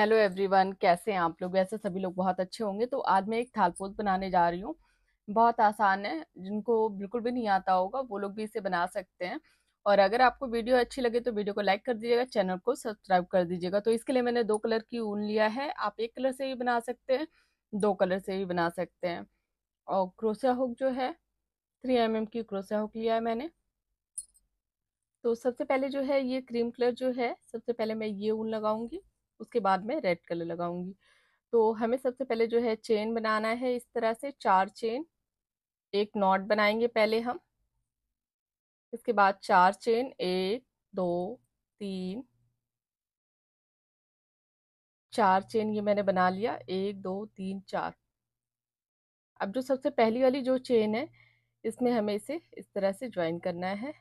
Hello everyone, कैसे हैं आप लोग। वैसे सभी लोग बहुत अच्छे होंगे। तो आज मैं एक थालपोस बनाने जा रही हूँ। बहुत आसान है, जिनको बिल्कुल भी नहीं आता होगा वो लोग भी इसे बना सकते हैं। और अगर आपको वीडियो अच्छी लगे तो वीडियो को लाइक कर दीजिएगा, चैनल को सब्सक्राइब कर दीजिएगा। तो इसके लिए मैंने 2 कलर की ऊन लिया है। आप एक कलर से भी बना सकते हैं, 2 कलर से भी बना सकते हैं। और क्रोशिया हुक जो है, 3 mm की क्रोशिया हुक लिया है मैंने। तो सबसे पहले जो है ये क्रीम कलर जो है, सबसे पहले मैं ये ऊन लगाऊंगी, उसके बाद में रेड कलर लगाऊंगी। तो हमें सबसे पहले जो है चेन बनाना है, इस तरह से 4 चेन। एक नॉट बनाएंगे पहले हम, इसके बाद 4 चेन, 1 2 3। 4 चेन ये मैंने बना लिया, 1 2 3 4। अब जो सबसे पहली वाली जो चेन है, इसमें हमें इसे इस तरह से ज्वाइन करना है,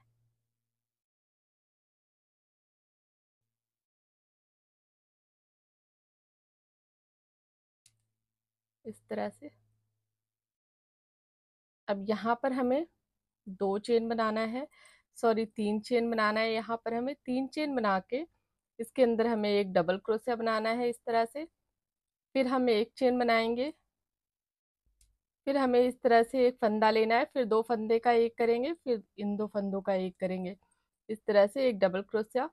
इस तरह से। अब यहाँ पर हमें 2 चेन बनाना है, सॉरी 3 चेन बनाना है। यहाँ पर हमें 3 चेन बना के इसके अंदर हमें एक डबल क्रोशिया बनाना है, इस तरह से। फिर हम एक चेन बनाएंगे, फिर हमें इस तरह से एक फंदा लेना है, फिर 2 फंदे का एक करेंगे, फिर इन 2 फंदों का एक करेंगे, इस तरह से एक डबल क्रोशिया।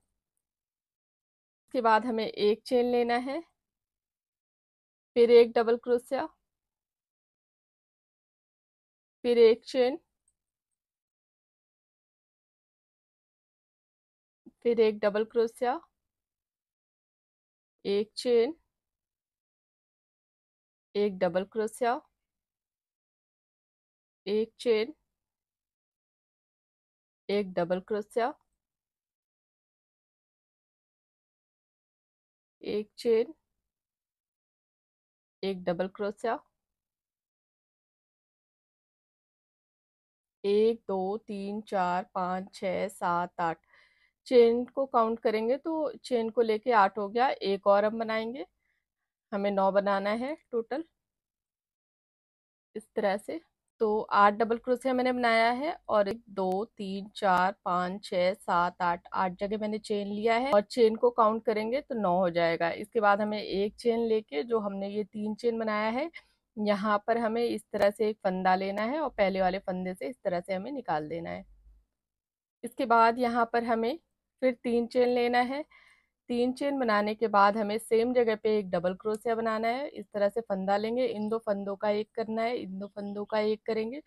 उसके बाद हमें एक चेन लेना है, फिर एक डबल क्रोशिया, फिर एक चेन, फिर एक डबल क्रोशिया, एक चेन, एक डबल क्रोशिया, एक चेन, एक डबल क्रोशिया, एक चेन, एक डबल क्रोशिया, 1 2 3 4 5 6 7 8। चेन को काउंट करेंगे तो चेन को लेके 8 हो गया। एक और हम बनाएंगे, हमें 9 बनाना है टोटल, इस तरह से। तो 8 डबल क्रोशिया मैंने बनाया है, और 1 2 3 4 5 6 7 8, 8 जगह मैंने चेन लिया है, और चेन को काउंट करेंगे तो 9 हो जाएगा। इसके बाद हमें एक चेन लेके, जो हमने ये 3 चेन बनाया है, यहाँ पर हमें इस तरह से एक फंदा लेना है, और पहले वाले फंदे से इस तरह से हमें निकाल देना है। इसके बाद यहाँ पर हमें फिर 3 चेन लेना है। 3 चेन बनाने के बाद हमें सेम जगह पे एक डबल क्रोशिया बनाना है, इस तरह से फंदा लेंगे, इन 2 फंदों का एक करना है, इन 2 फंदों का एक करेंगे।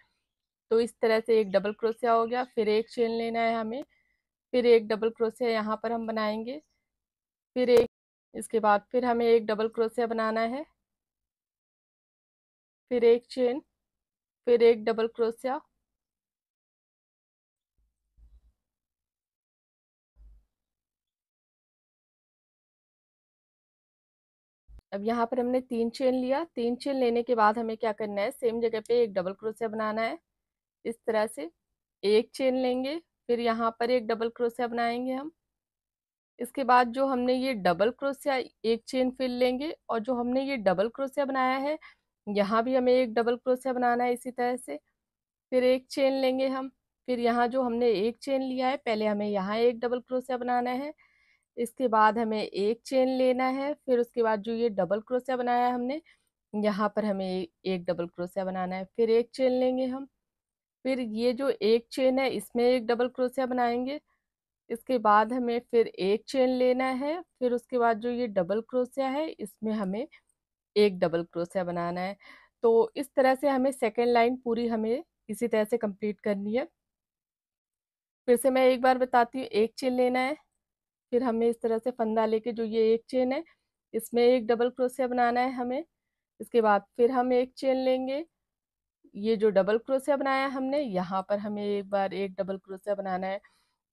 तो इस तरह से एक डबल क्रोशिया हो गया। फिर एक चेन लेना है हमें, फिर एक डबल क्रोशिया यहाँ पर हम बनाएंगे, फिर एक, इसके बाद फिर हमें एक डबल क्रोशिया बनाना है, फिर एक चेन, फिर एक डबल क्रोशिया। अब यहाँ पर हमने 3 चेन लिया, 3 चेन लेने के बाद हमें क्या करना है, सेम जगह पे एक डबल क्रोशिया बनाना है, इस तरह से। एक चेन लेंगे, फिर यहाँ पर एक डबल क्रोशिया बनाएंगे हम। इसके बाद जो हमने ये डबल क्रोशिया, एक चेन फिर लेंगे, और जो हमने ये डबल क्रोशिया बनाया है, यहाँ भी हमें एक डबल क्रोशिया बनाना है, इसी तरह से। फिर एक चेन लेंगे हम, फिर यहाँ जो हमने एक चेन लिया है, पहले हमें यहाँ एक डबल क्रोशिया बनाना है। इसके बाद हमें एक चेन लेना है, फिर उसके बाद जो ये डबल क्रोशिया बनाया है हमने, यहाँ पर हमें एक डबल क्रोशिया बनाना है, फिर एक चेन लेंगे हम। फिर ये जो एक चेन है, इसमें एक डबल क्रोशिया बनाएंगे। इसके बाद हमें फिर एक चेन लेना है, फिर उसके बाद जो ये डबल क्रोशिया है, इसमें हमें एक डबल क्रोशिया बनाना है। तो इस तरह से हमें सेकेंड लाइन पूरी हमें इसी तरह से कंप्लीट करनी है। फिर से मैं एक बार बताती हूँ, एक चेन लेना है, फिर हमें इस तरह से फंदा लेके जो ये एक चेन है, इसमें एक डबल क्रोशिया बनाना है हमें। इसके बाद फिर हम एक चेन लेंगे, ये जो डबल क्रोशिया बनाया हमने, यहाँ पर हमें एक बार एक डबल क्रोशिया बनाना है।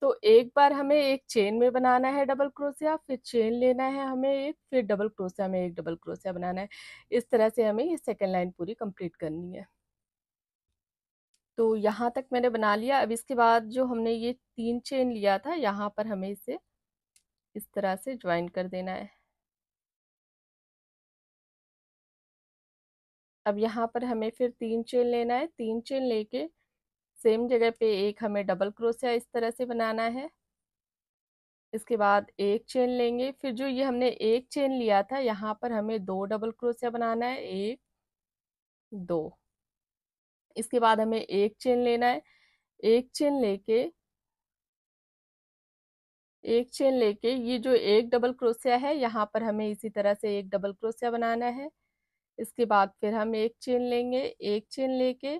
तो एक बार हमें एक चेन में बनाना है डबल क्रोशिया, फिर चेन लेना है हमें एक, फिर डबल क्रोशिया में एक डबल क्रोशिया बनाना है। इस तरह से हमें ये सेकेंड लाइन पूरी कंप्लीट करनी है। तो यहाँ तक मैंने बना लिया। अब इसके बाद जो हमने ये 3 चेन लिया था, यहाँ पर हमें इसे इस तरह से ज्वाइन कर देना है। अब यहाँ पर हमें फिर 3 चेन लेना है, 3 चेन लेके सेम जगह पे एक हमें डबल क्रोशिया इस तरह से बनाना है। इसके बाद एक चेन लेंगे, फिर जो ये हमने एक चेन लिया था यहाँ पर हमें 2 डबल क्रोशिया बनाना है, 1 2। इसके बाद हमें एक चेन लेना है, एक चेन लेके एक चेन लेके ये जो एक डबल क्रोशिया है यहाँ पर हमें इसी तरह से एक डबल क्रोशिया बनाना है। इसके बाद फिर हम एक चेन लेंगे, एक चेन लेके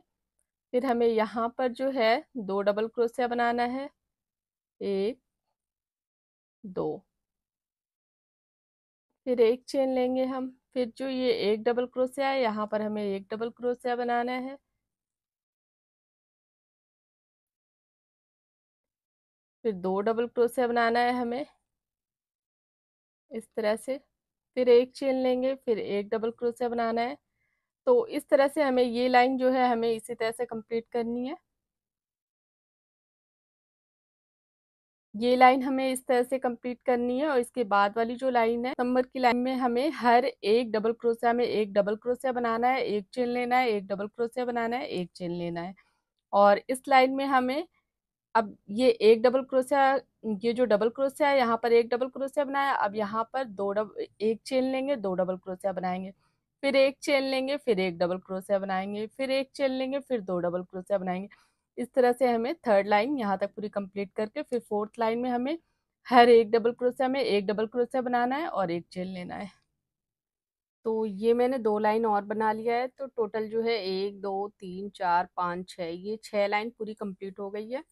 फिर हमें यहाँ पर जो है 2 डबल क्रोशिया बनाना है, 1 2। फिर एक चेन लेंगे हम, फिर जो ये एक डबल क्रोशिया है यहाँ पर हमें एक डबल क्रोशिया बनाना है, फिर 2 डबल क्रोशिया बनाना है हमें इस तरह से। फिर एक चेन लेंगे, फिर एक डबल क्रोशिया बनाना है। तो इस तरह से हमें ये लाइन जो है हमें इसी तरह से कंप्लीट करनी है। ये लाइन हमें इस तरह से कंप्लीट करनी है और इसके बाद वाली जो लाइन है नंबर की लाइन में हमें हर एक डबल क्रोशिया में एक डबल क्रोशिया बनाना है, एक चेन लेना है, एक डबल क्रोशिया बनाना है, एक चेन लेना है। और इस लाइन में हमें अब ये एक डबल क्रोशिया, ये जो डबल क्रोशिया है यहाँ पर एक डबल क्रोशिया बनाया, अब यहाँ पर एक चेन लेंगे, 2 डबल क्रोशिया बनाएंगे, फिर एक चेन लेंगे, फिर एक डबल क्रोशिया बनाएंगे, फिर एक चेन लेंगे, फिर 2 डबल क्रोशिया बनाएंगे। इस तरह से हमें थर्ड लाइन यहाँ तक पूरी कंप्लीट करके फिर फोर्थ लाइन में हमें हर एक डबल क्रोशिया में एक डबल क्रोशिया बनाना है और एक चेन लेना है। तो ये मैंने 2 लाइन और बना लिया है, तो टोटल जो है 1 2 3 4 5 6, ये 6 लाइन पूरी कंप्लीट हो गई है।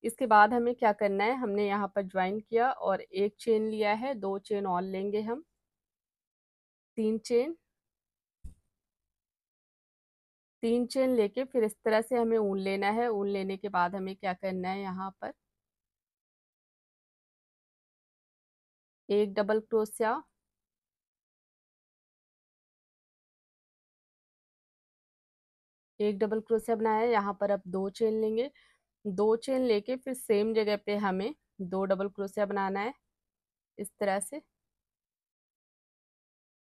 इसके बाद हमें क्या करना है, हमने यहाँ पर ज्वाइन किया और एक चेन लिया है, 2 चेन और लेंगे हम, 3 चेन, 3 चेन लेके फिर इस तरह से हमें ऊन लेना है। ऊन लेने के बाद हमें क्या करना है, यहाँ पर एक डबल क्रोशिया, एक डबल क्रोशिया बनाया है, यहाँ पर अब 2 चेन लेंगे, 2 चेन लेके फिर सेम जगह पे हमें 2 डबल क्रोशिया बनाना है इस तरह से,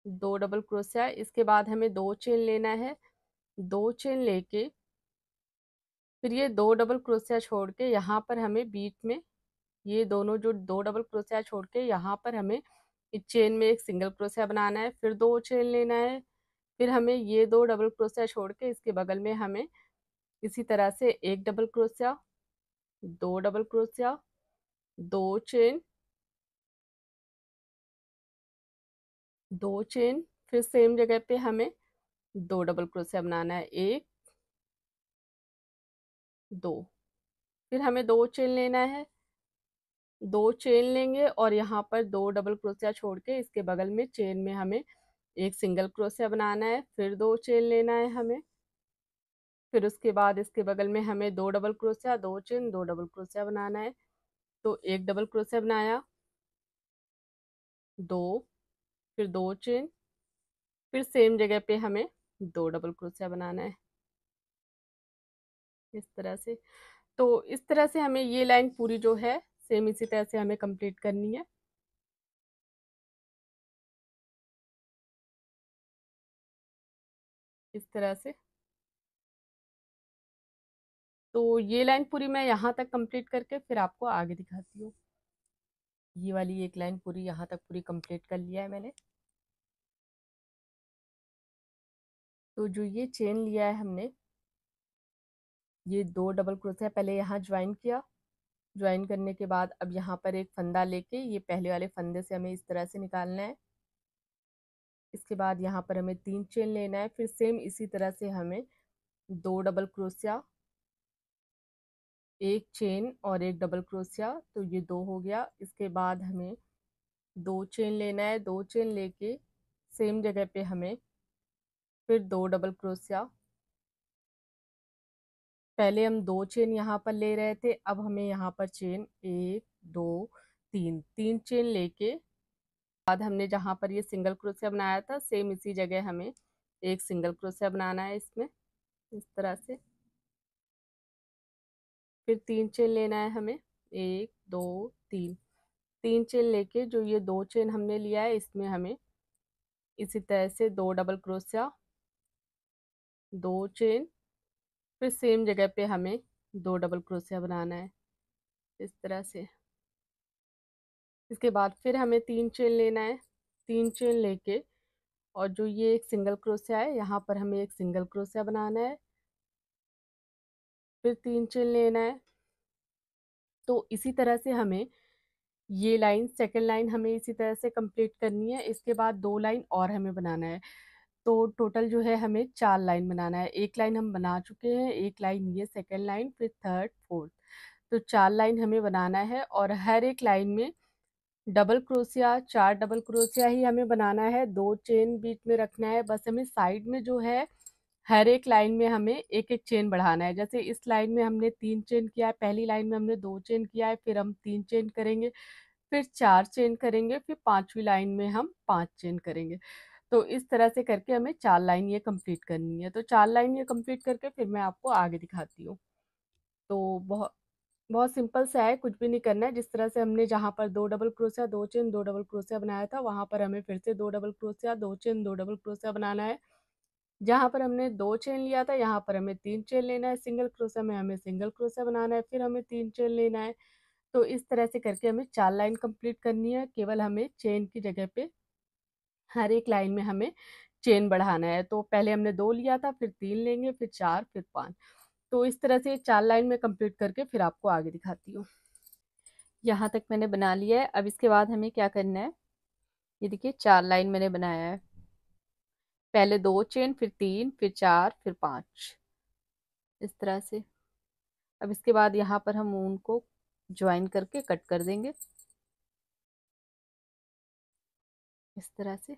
2 डबल क्रोशिया। इसके बाद हमें 2 चेन लेना है, 2 चेन लेके फिर ये 2 डबल क्रोशिया छोड़ के यहाँ पर हमें बीच में ये दोनों जो 2 डबल क्रोशिया छोड़ के यहाँ पर हमें इस चेन में एक सिंगल क्रोशिया बनाना है, फिर 2 चेन लेना है, फिर हमें ये 2 डबल क्रोशिया छोड़ के इसके बगल में हमें इसी तरह से एक double crochet, 2 double crochet, 2 chain, 2 chain, फिर सेम जगह पे हमें 2 डबल क्रोशिया बनाना है, 1 2। फिर हमें 2 चेन लेना है, 2 चेन लेंगे और यहाँ पर 2 डबल क्रोशिया छोड़ के इसके बगल में चेन में हमें एक सिंगल क्रोशिया बनाना है, फिर 2 चेन लेना है हमें, फिर उसके बाद इसके बगल में हमें 2 double crochet, 2 chain, 2 double crochet बनाना है। तो एक डबल क्रोशिया बनाया, 2, फिर 2 चेन, फिर सेम जगह पे हमें 2 डबल क्रोशिया बनाना है इस तरह से। तो इस तरह से हमें ये लाइन पूरी जो है सेम इसी तरह से हमें कंप्लीट करनी है इस तरह से। तो ये लाइन पूरी मैं यहाँ तक कंप्लीट करके फिर आपको आगे दिखाती हूँ। ये वाली एक लाइन पूरी यहाँ तक पूरी कंप्लीट कर लिया है मैंने। तो जो ये चेन लिया है हमने, ये 2 डबल क्रोशिया पहले यहाँ ज्वाइन किया, ज्वाइन करने के बाद अब यहाँ पर एक फंदा लेके ये पहले वाले फंदे से हमें इस तरह से निकालना है। इसके बाद यहाँ पर हमें 3 चेन लेना है, फिर सेम इसी तरह से हमें 2 डबल क्रोशिया, एक चेन और एक डबल क्रोशिया, तो ये 2 हो गया। इसके बाद हमें 2 चेन लेना है, 2 चेन लेके सेम जगह पे हमें फिर 2 डबल क्रोशिया, पहले हम 2 चेन यहाँ पर ले रहे थे, अब हमें यहाँ पर चेन 1 2 3, 3 चेन लेके बाद हमने जहाँ पर ये सिंगल क्रोशिया बनाया था सेम इसी जगह हमें एक सिंगल क्रोशिया बनाना है इसमें इस तरह से। फिर 3 चेन लेना है हमें, 1 2 3, 3 चेन लेके जो ये 2 चेन हमने लिया है इसमें हमें इसी तरह से 2 डबल क्रोशिया, 2 चेन, फिर सेम जगह पे हमें 2 डबल क्रोशिया बनाना है इस तरह से। इसके बाद फिर हमें 3 चेन लेना है। 3 चेन लेके और जो ये एक सिंगल क्रोशिया है यहाँ पर हमें एक सिंगल क्रोशिया बनाना है, फिर 3 चेन लेना है। तो इसी तरह से हमें ये लाइन, सेकंड लाइन हमें इसी तरह से कंप्लीट करनी है। इसके बाद 2 लाइन और हमें बनाना है। तो टोटल जो है हमें 4 लाइन बनाना है। एक लाइन हम बना चुके हैं, एक लाइन ये सेकंड लाइन, फिर थर्ड, फोर्थ। तो 4 लाइन हमें बनाना है और हर एक लाइन में डबल क्रोशिया, 4 डबल क्रोशिया ही हमें बनाना है। 2 चेन बीच में रखना है। बस हमें साइड में जो है हर एक लाइन में हमें एक एक चेन बढ़ाना है। जैसे इस लाइन में हमने 3 चेन किया है, पहली लाइन में हमने 2 चेन किया है, फिर हम 3 चेन करेंगे, फिर 4 चेन करेंगे, फिर पांचवी लाइन में हम 5 चेन करेंगे। तो इस तरह से करके हमें 4 लाइन ये कंप्लीट करनी है। तो 4 लाइन ये कंप्लीट करके फिर मैं आपको आगे दिखाती हूँ। तो बहुत बहुत सिंपल सा है, कुछ भी नहीं करना है। जिस तरह से हमने जहाँ पर 2 double crochet, 2 chain, 2 double crochet बनाया था, वहां पर हमें फिर से 2 double crochet, 2 chain, 2 double crochet बनाना है। जहाँ पर हमने 2 चेन लिया था यहाँ पर हमें 3 चेन लेना है। सिंगल क्रोशिया में हमें सिंगल क्रोशिया बनाना है, फिर हमें 3 चेन लेना है। तो इस तरह से करके हमें 4 लाइन कंप्लीट करनी है। केवल हमें चेन की जगह पे हर एक लाइन में हमें चेन बढ़ाना है। तो पहले हमने 2 लिया था, फिर 3 लेंगे, फिर 4, फिर 5। तो इस तरह से 4 लाइन में कंप्लीट करके फिर आपको आगे दिखाती हूँ। यहाँ तक मैंने बना लिया है। अब इसके बाद हमें क्या करना है, ये देखिए 4 लाइन मैंने बनाया है। पहले 2 चेन, फिर 3, फिर 4, फिर 5, इस तरह से। अब इसके बाद यहाँ पर हम ऊन को ज्वाइन करके कट कर देंगे इस तरह से।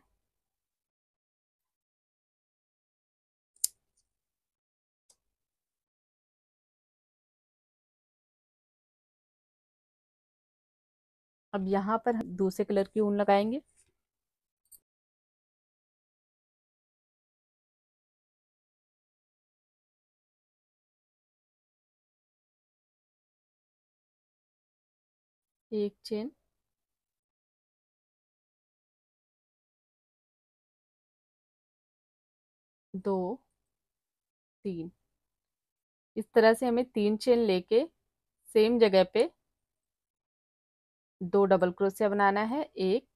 अब यहाँ पर हम दूसरे कलर की ऊन लगाएंगे। एक चेन, 2, 3, इस तरह से हमें 3 चेन लेके सेम जगह पे 2 डबल क्रोशिया बनाना है। 1,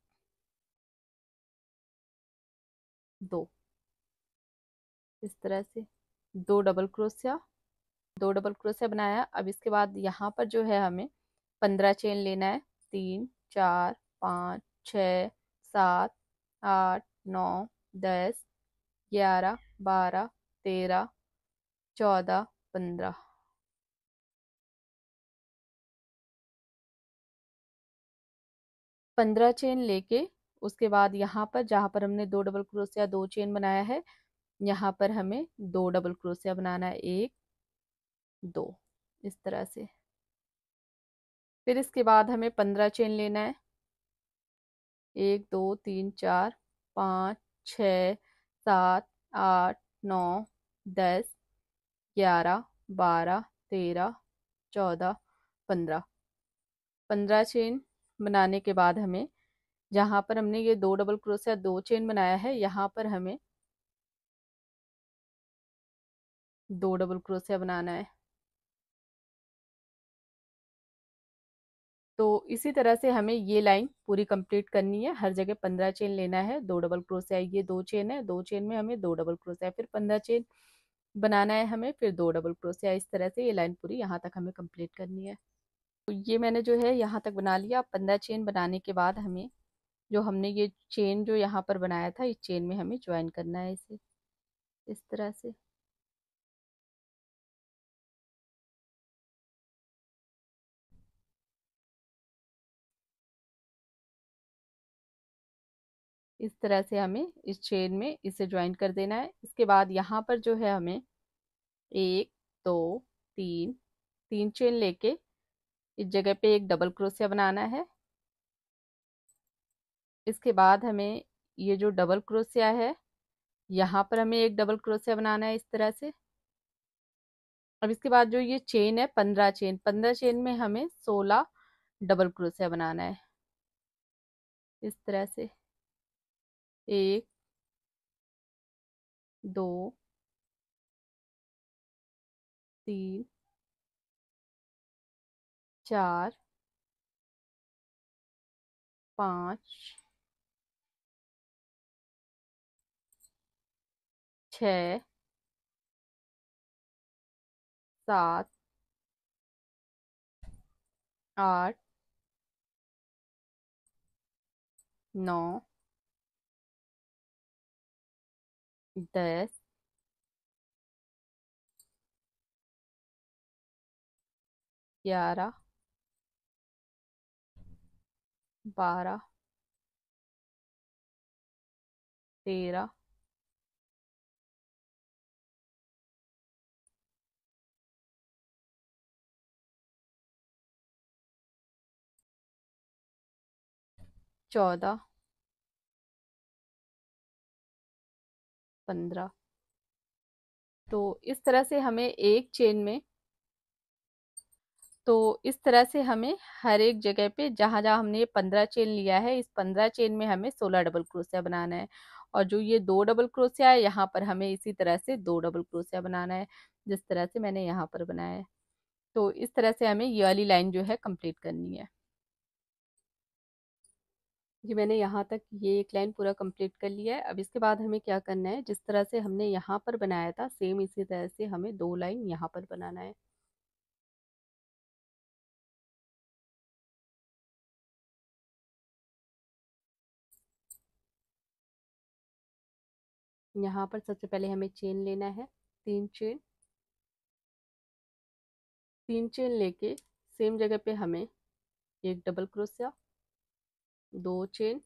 2, इस तरह से 2 डबल क्रोशिया, 2 डबल क्रोशिया बनाया। अब इसके बाद यहाँ पर जो है हमें 15 चेन लेना है। 3, 4, 5, 6, 7, 8, 9, 10, 11, 12, 13, 14, 15, 15 चेन लेके उसके बाद यहाँ पर जहाँ पर हमने 2 डबल क्रोशिया, 2 चेन बनाया है, यहाँ पर हमें 2 डबल क्रोशिया बनाना है। 1, 2, इस तरह से। फिर इसके बाद हमें 15 चेन लेना है। 1, 2, 3, 4, 5, 6, 7, 8, 9, 10, 11, 12, 13, 14, 15, 15 चेन बनाने के बाद हमें जहाँ पर हमने ये 2 डबल क्रोशिया, 2 चेन बनाया है, यहाँ पर हमें 2 डबल क्रोशिया बनाना है। तो इसी तरह से हमें ये लाइन पूरी कंप्लीट करनी है। हर जगह 15 चेन लेना है, 2 डबल क्रोशिया, ये 2 चेन है, 2 चेन में हमें 2 डबल क्रोशिया, फिर 15 चेन बनाना है हमें, फिर 2 डबल क्रोशिया। इस तरह से ये लाइन पूरी यहाँ तक हमें कंप्लीट करनी है। तो ये मैंने जो है यहाँ तक बना लिया। 15 चेन बनाने के बाद हमें जो हमने ये चेन जो यहाँ पर बनाया था, इस चेन में हमें ज्वाइन करना है इसे इस तरह से। इस तरह से हमें इस चेन में इसे ज्वाइन कर देना है। इसके बाद यहाँ पर जो है हमें 1, 2, 3, 3 चेन लेके इस जगह पे एक डबल क्रोशिया बनाना है। इसके बाद हमें ये जो डबल क्रोशिया है यहाँ पर हमें एक डबल क्रोशिया बनाना है इस तरह से। अब इसके बाद जो ये चेन है 15 चेन, 15 चेन में हमें 16 डबल क्रोशिया बनाना है इस तरह से। 1, 2, 3, 4, 5 6 7 8 9 10 11 12 13 14 15। तो इस तरह से हमें एक चेन में, तो इस तरह से हमें हर एक जगह पे जहां जहां हमने ये 15 चेन लिया है, इस 15 चेन में हमें 16 डबल क्रोशिया बनाना है। और जो ये 2 डबल क्रोशिया है, यहाँ पर हमें इसी तरह से 2 डबल क्रोशिया बनाना है, जिस तरह से मैंने यहाँ पर बनाया है। तो इस तरह से हमें ये वाली लाइन जो है कंप्लीट करनी है। ये मैंने यहाँ तक ये एक लाइन पूरा कंप्लीट कर लिया है। अब इसके बाद हमें क्या करना है, जिस तरह से हमने यहाँ पर बनाया था, सेम इसी तरह से हमें 2 लाइन यहाँ पर बनाना है। यहाँ पर सबसे पहले हमें चेन लेना है, 3 चेन। 3 चेन लेके सेम जगह पे हमें एक डबल क्रोशिया, 2 चेन,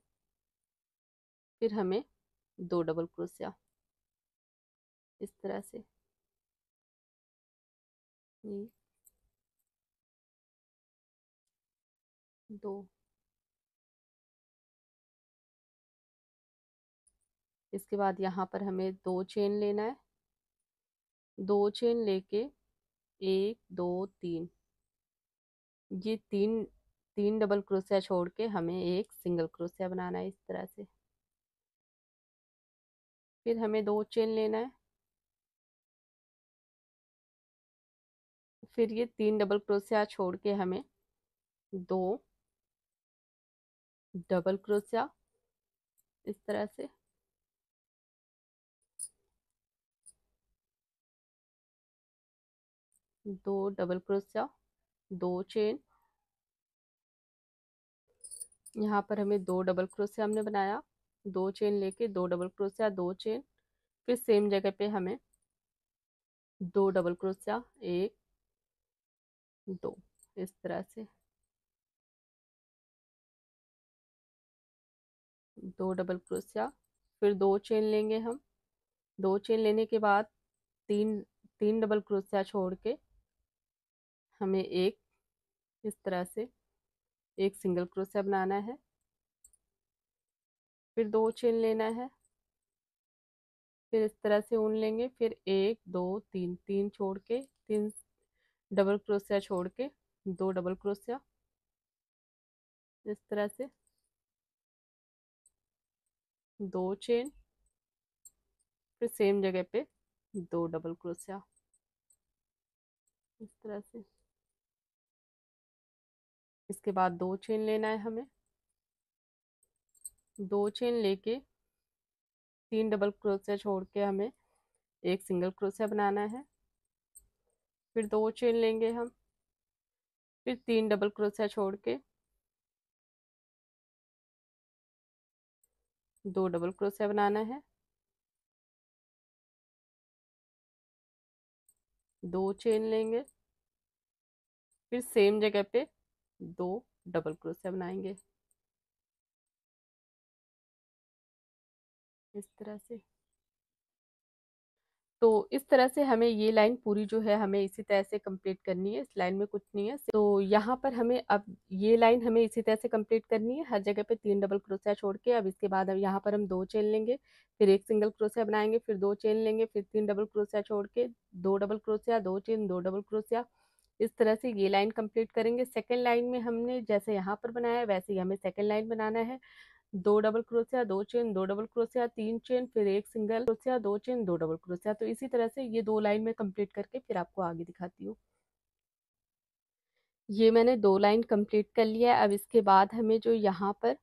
फिर हमें 2 डबल क्रोशिया, इस तरह से। एक, 2। इसके बाद यहाँ पर हमें 2 चेन लेना है, 2 चेन लेके 1 2 3, ये तीन तीन डबल क्रोशिया छोड़ के हमें एक सिंगल क्रोशिया बनाना है, इस तरह से। फिर हमें 2 चेन लेना है, फिर ये 3 डबल क्रोशिया छोड़ के हमें 2 डबल क्रोशिया, इस तरह से। 2 डबल क्रोशिया, 2 चेन, यहाँ पर हमें 2 डबल क्रोशिया हमने बनाया, 2 चेन लेके 2 डबल क्रोशिया, 2 चेन, फिर सेम जगह पे हमें 2 डबल क्रोशिया, 1 2, इस तरह से। 2 डबल क्रोशिया, फिर 2 चेन लेंगे हम, 2 चेन लेने के बाद तीन तीन डबल क्रोशिया छोड़ के हमें एक, इस तरह से एक सिंगल क्रोशिया बनाना है। फिर 2 चेन लेना है, फिर इस तरह से ऊन लेंगे, फिर 1 2 3, 3 छोड़ के, 3 डबल क्रोशिया छोड़ के 2 डबल क्रोशिया, इस तरह से। 2 चेन, फिर सेम जगह पे 2 डबल क्रोशिया, इस तरह से। इसके बाद 2 चेन लेना है हमें, 2 चेन लेके 3 डबल क्रोशिया छोड़ के हमें एक सिंगल क्रोशिया बनाना है। फिर 2 चेन लेंगे हम, फिर 3 डबल क्रोशिया छोड़ के 2 डबल क्रोशिया बनाना है। 2 चेन लेंगे, फिर सेम जगह पे 2 डबल क्रोशिया बनाएंगे, इस तरह से। तो इस तरह से हमें ये लाइन पूरी जो है हमें इसी तरह से कंप्लीट करनी है, इस लाइन में कुछ नहीं है। तो यहाँ पर हमें अब ये लाइन हमें इसी तरह से कंप्लीट करनी है, हर जगह पे 3 डबल क्रोशिया छोड़ के। अब इसके बाद अब यहाँ पर हम 2 चेन लेंगे, फिर एक सिंगल क्रोशिया बनाएंगे, फिर 2 चेन लेंगे, फिर 3 डबल क्रोशिया छोड़ के 2 double crochet, 2 chain, 2 double crochet, इस तरह से ये लाइन कंप्लीट करेंगे। सेकेंड लाइन में हमने जैसे यहाँ पर बनाया है वैसे ही हमें सेकेंड लाइन बनाना है। 2 double crochet, 2 chain, 2 double crochet, 3 chain, फिर एक single crochet, 2 chain, 2 double crochet. तो इसी तरह से ये 2 लाइन में कंप्लीट करके फिर आपको आगे दिखाती हूँ। ये मैंने 2 लाइन कंप्लीट कर लिया है। अब इसके बाद हमें जो यहाँ पर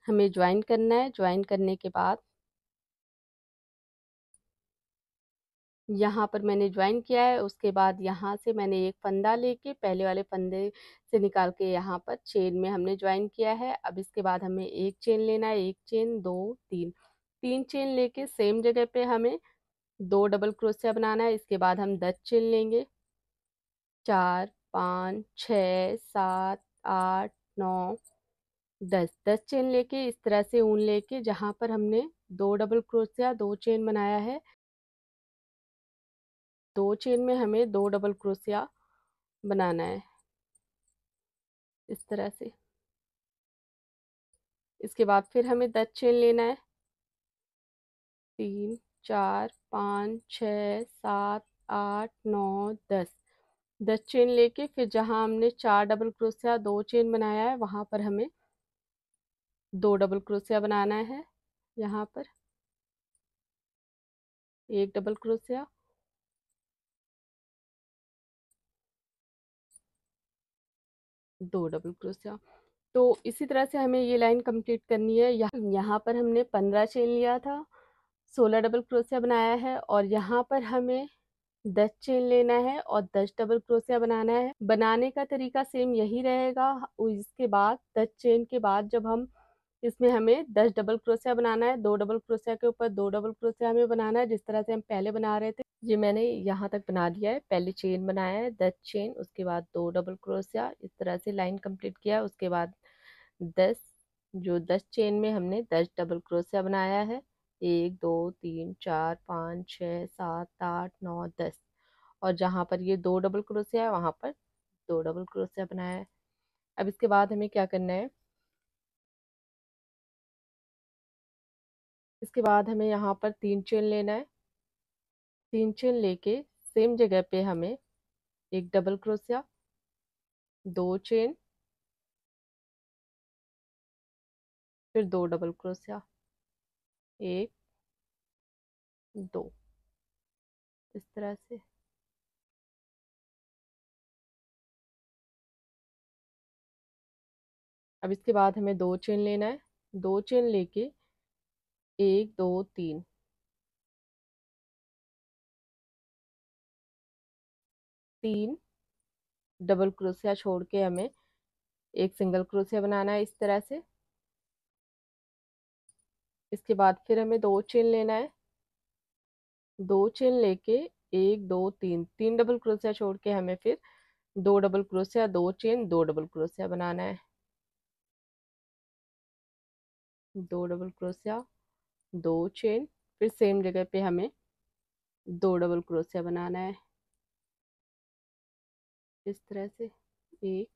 हमें ज्वाइन करना है। ज्वाइन करने के बाद यहाँ पर मैंने ज्वाइन किया है। उसके बाद यहाँ से मैंने एक फंदा लेके पहले वाले फंदे से निकाल के यहाँ पर चेन में हमने ज्वाइन किया है। अब इसके बाद हमें एक चेन लेना है, एक चेन, दो, तीन, तीन चेन लेके सेम जगह पे हमें दो डबल क्रोशिया बनाना है। इसके बाद हम 10 चेन लेंगे, 4, 5, 6, 7, 8, 9, 10, 10 चेन लेके इस तरह से ऊन लेके जहाँ पर हमने दो डबल क्रोशिया दो चेन बनाया है, दो चेन में हमें दो डबल क्रोशिया बनाना है इस तरह से। इसके बाद फिर हमें 10 चेन लेना है, 3, 4, 5, 6, 7, 8, 9, 10, 10 चेन लेके फिर जहाँ हमने चार डबल क्रोशिया दो चेन बनाया है वहां पर हमें दो डबल क्रोशिया बनाना है। यहाँ पर एक डबल क्रोशिया, दो डबल क्रोशिया। तो इसी तरह से हमें ये लाइन कंप्लीट करनी है। यहाँ पर हमने 15 चेन लिया था, 16 डबल क्रोशिया बनाया है और यहाँ पर हमें 10 चेन लेना है और 10 डबल क्रोशिया बनाना है। बनाने का तरीका सेम यही रहेगा। इसके बाद 10 चेन के बाद जब हम इसमें हमें 10 डबल क्रोशिया बनाना है, दो डबल क्रोशिया के ऊपर दो डबल क्रोशिया हमें बनाना है जिस तरह से हम पहले बना रहे थे। ये मैंने यहाँ तक बना दिया है। पहले चेन बनाया है 10 चेन, उसके बाद दो डबल क्रोशिया, इस तरह से लाइन कंप्लीट किया। उसके बाद 10, जो 10 चेन में हमने 10 डबल क्रोशिया बनाया है, 1, 2, 3, 4, 5, 6, 7, 8, 9, 10, और जहाँ पर ये दो डबल क्रोशिया है वहां पर दो डबल क्रोशिया बनाया है। अब इसके बाद हमें क्या करना है, इसके बाद हमें यहाँ पर तीन चेन लेना है। तीन चेन लेके सेम जगह पे हमें एक डबल क्रोशिया, दो चेन, फिर दो डबल क्रोशिया, एक, दो, इस तरह से। अब इसके बाद हमें दो चेन लेना है। दो चेन लेके एक, दो, तीन, तीन डबल क्रोशिया छोड़ के हमें एक सिंगल क्रोशिया बनाना है इस तरह से। इसके बाद फिर हमें दो चेन लेना है। दो चेन लेके एक, दो, तीन, तीन डबल क्रोशिया छोड़ के हमें फिर दो डबल क्रोशिया दो चेन दो डबल क्रोशिया बनाना है। दो डबल क्रोशिया दो चेन, फिर सेम जगह पे हमें दो डबल क्रोशिया बनाना है इस तरह से। एक,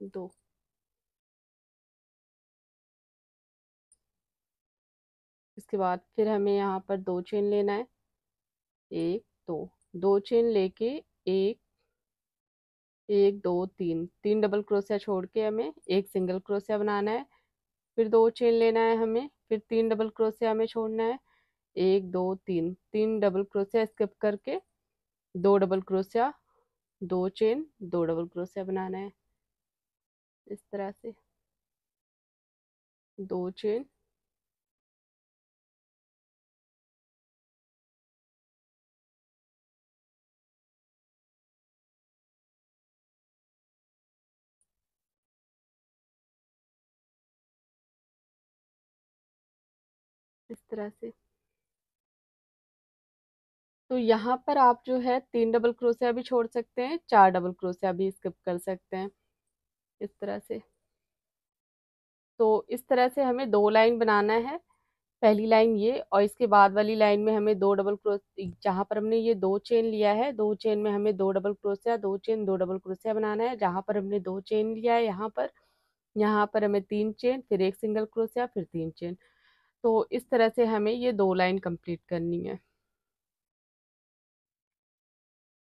दो, इसके बाद फिर हमें यहाँ पर दो चेन लेना है। एक, दो, दो चेन लेके एक, एक, दो, तीन, तीन डबल क्रोशिया छोड़ के हमें एक सिंगल क्रोशिया बनाना है। फिर दो चेन लेना है हमें, फिर तीन डबल क्रोशिया हमें छोड़ना है। एक, दो, तीन, तीन डबल क्रोशिया स्किप करके दो डबल क्रोशिया दो चेन दो डबल क्रोशिया बनाना है इस तरह से। दो चेन, इस तरह से। तो यहाँ पर आप जो है तीन डबल क्रोशिया भी छोड़ सकते हैं, चार डबल क्रोशिया भी स्किप कर सकते हैं इस तरह से। तो इस तरह से हमें दो लाइन बनाना है। पहली लाइन ये, और इसके बाद वाली लाइन में हमें दो डबल क्रोश, जहाँ पर हमने ये दो चेन लिया है दो चेन में हमें दो डबल क्रोशिया दो चेन दो डबल क्रोशिया बनाना है। जहाँ पर हमने दो चेन लिया है यहाँ पर हमें तीन चेन, फिर एक सिंगल क्रोशिया, फिर तीन चेन। तो इस तरह से हमें ये दो लाइन कंप्लीट करनी है।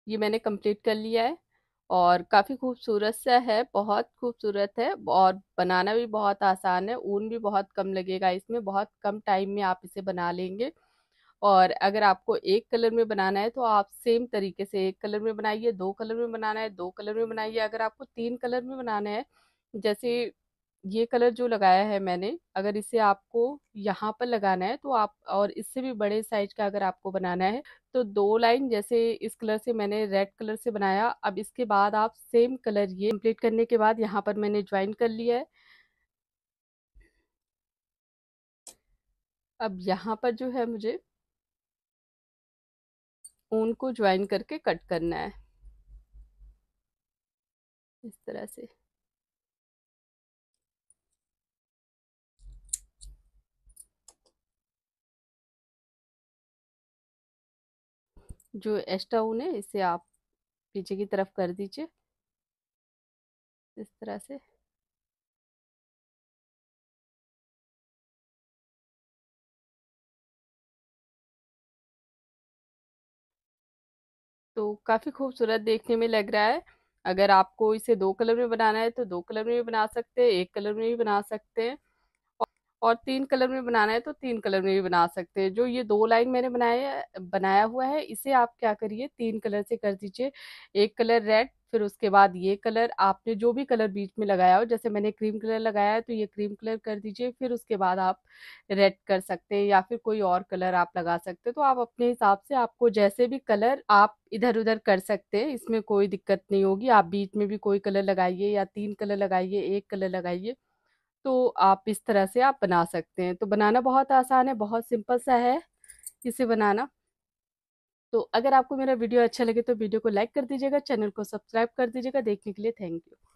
ये मैंने कंप्लीट कर लिया है और काफ़ी खूबसूरत सा है, बहुत खूबसूरत है और बनाना भी बहुत आसान है। ऊन भी बहुत कम लगेगा इसमें, बहुत कम टाइम में आप इसे बना लेंगे। और अगर आपको एक कलर में बनाना है तो आप सेम तरीके से एक कलर में बनाइए, दो कलर में बनाना है दो कलर में बनाइए, अगर आपको तीन कलर में बनाना है जैसे ये कलर जो लगाया है मैंने, अगर इसे आपको यहाँ पर लगाना है तो आप, और इससे भी बड़े साइज का अगर आपको बनाना है तो 2 लाइन जैसे इस कलर से मैंने रेड कलर से बनाया। अब इसके बाद आप सेम कलर ये कंप्लीट करने के बाद यहाँ पर मैंने ज्वाइन कर लिया है। अब यहाँ पर जो है मुझे ऊन को ज्वाइन करके कट करना है इस तरह से। जो एक्स्ट्रा ऊन है इसे आप पीछे की तरफ कर दीजिए इस तरह से। तो काफ़ी खूबसूरत देखने में लग रहा है। अगर आपको इसे 2 कलर में बनाना है तो 2 कलर में भी बना सकते हैं, 1 कलर में भी बना सकते हैं, और 3 कलर में बनाना है तो 3 कलर में भी बना सकते हैं। जो ये 2 लाइन मैंने बनाया हुआ है इसे आप क्या करिए 3 कलर से कर दीजिए। एक कलर रेड, फिर उसके बाद ये कलर आपने जो भी कलर बीच में लगाया हो, जैसे मैंने क्रीम कलर लगाया है तो ये क्रीम कलर कर दीजिए। फिर उसके बाद आप रेड कर सकते हैं या फिर कोई और कलर आप लगा सकते हैं। तो आप अपने हिसाब से, आपको जैसे भी कलर आप इधर उधर कर सकते हैं, इसमें कोई दिक्कत नहीं होगी। आप बीच में भी कोई कलर लगाइए या 3 कलर लगाइए, 1 कलर लगाइए, तो आप इस तरह से आप बना सकते हैं। तो बनाना बहुत आसान है, बहुत सिंपल सा है इसे बनाना। तो अगर आपको मेरा वीडियो अच्छा लगे तो वीडियो को लाइक कर दीजिएगा, चैनल को सब्सक्राइब कर दीजिएगा। देखने के लिए थैंक यू।